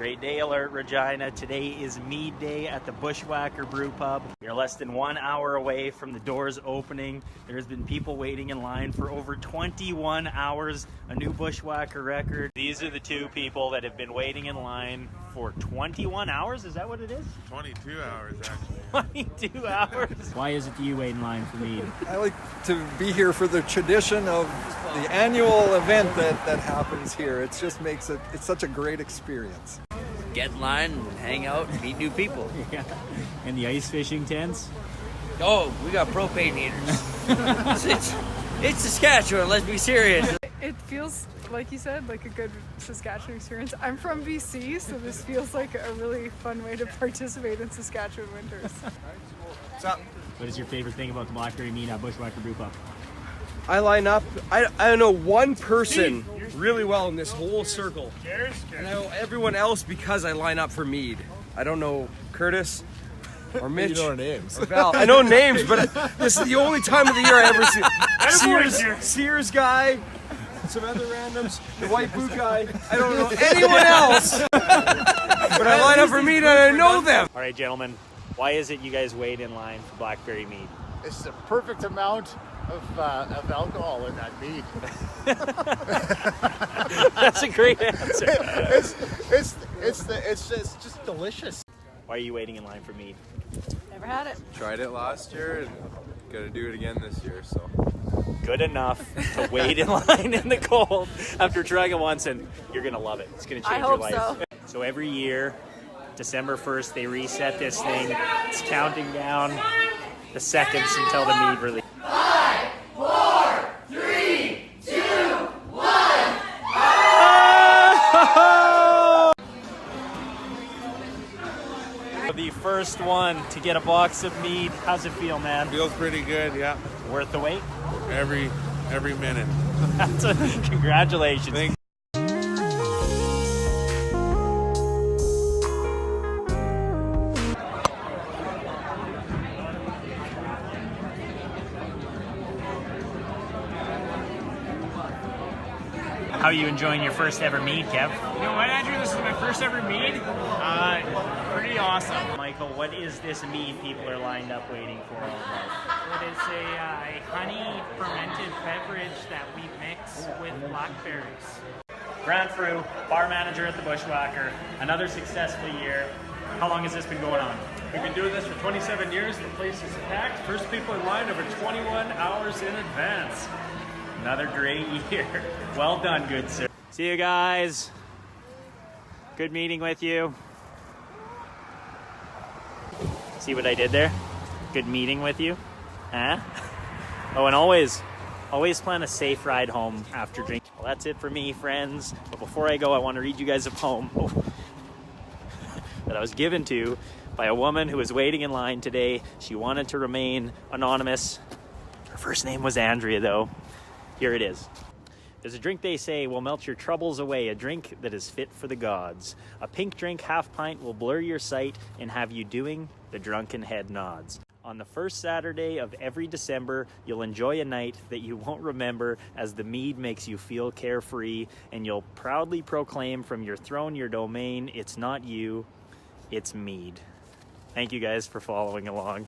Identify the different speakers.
Speaker 1: Great day alert, Regina. Today is Mead Day at the Bushwakker Brewpub. We are less than 1 hour away from the doors opening. There has been people waiting in line for over 21 hours, a new Bushwakker record. These are the two people that have been waiting in line for 21 hours? Is that what it is?
Speaker 2: 22 hours, actually.
Speaker 1: 22 hours? Why is it that you wait in line for Mead?
Speaker 3: I like to be here for the tradition of the annual event that happens here. It just makes it's such a great experience.
Speaker 4: Get in line and hang out and meet new people.
Speaker 1: Yeah. And the ice fishing tents?
Speaker 4: Oh, we got propane heaters. it's Saskatchewan, let's be serious.
Speaker 5: It feels, like you said, like a good Saskatchewan experience. I'm from BC, so this feels like a really fun way to participate in Saskatchewan winters.
Speaker 6: What's up?
Speaker 1: What is your favorite thing about the Blackberry Mead at Bushwakker Brewpub?
Speaker 6: I line up. I don't know one person really well in this whole circle. And I know everyone else because I line up for Mead. I don't know Curtis or Mitch.
Speaker 2: You know our names.
Speaker 6: Or Val. I know names, but this is the only time of the year I ever see Sears guy, some other randoms, the white boot guy. I don't know anyone else. But I line up for Mead and I know them.
Speaker 1: All right, gentlemen, why is it you guys wait in line for Blackberry Mead?
Speaker 7: It's the perfect amount of alcohol in that mead.
Speaker 1: That's a great answer.
Speaker 7: It's just delicious.
Speaker 1: Why are you waiting in line for Mead?
Speaker 5: Never had it.
Speaker 2: Tried it last year and gotta do it again this year, so.
Speaker 1: Good enough to wait in line in the cold after trying it once, and you're gonna love it. It's gonna change your life. So every year, December 1st, they reset this thing. It's counting down the seconds until the mead release.
Speaker 8: 5, 4, 3, 2, 1.
Speaker 1: The first one to get a box of mead. How's it feel, man?
Speaker 2: Feels pretty good, yeah.
Speaker 1: Worth the wait?
Speaker 2: Every minute.
Speaker 1: Congratulations.
Speaker 2: Thanks.
Speaker 1: How are you enjoying your first ever mead, Kev?
Speaker 9: You know what, Andrew? This is my first ever mead. Pretty awesome.
Speaker 1: Michael, what is this mead people are lined up waiting for all about?
Speaker 9: It is a honey fermented beverage that we mix with blackberries.
Speaker 1: Grant Frew, bar manager at the Bushwakker. Another successful year. How long has this been going on?
Speaker 10: We've been doing this for 27 years. The place is packed. First people in line over 21 hours in advance.
Speaker 1: Another great year. Well done, good sir. See you guys. Good meeting with you. See what I did there? Good meeting with you. Huh? Oh, and always plan a safe ride home after drinking. Well, that's it for me, friends. But before I go, I want to read you guys a poem that I was given to by a woman who was waiting in line today. She wanted to remain anonymous. Her first name was Andrea, though. Here it is. There's a drink they say will melt your troubles away, a drink that is fit for the gods. A pink drink half pint will blur your sight and have you doing the drunken head nods. On the first Saturday of every December, you'll enjoy a night that you won't remember as the mead makes you feel carefree, and you'll proudly proclaim from your throne, your domain, it's not you, it's mead. Thank you guys for following along.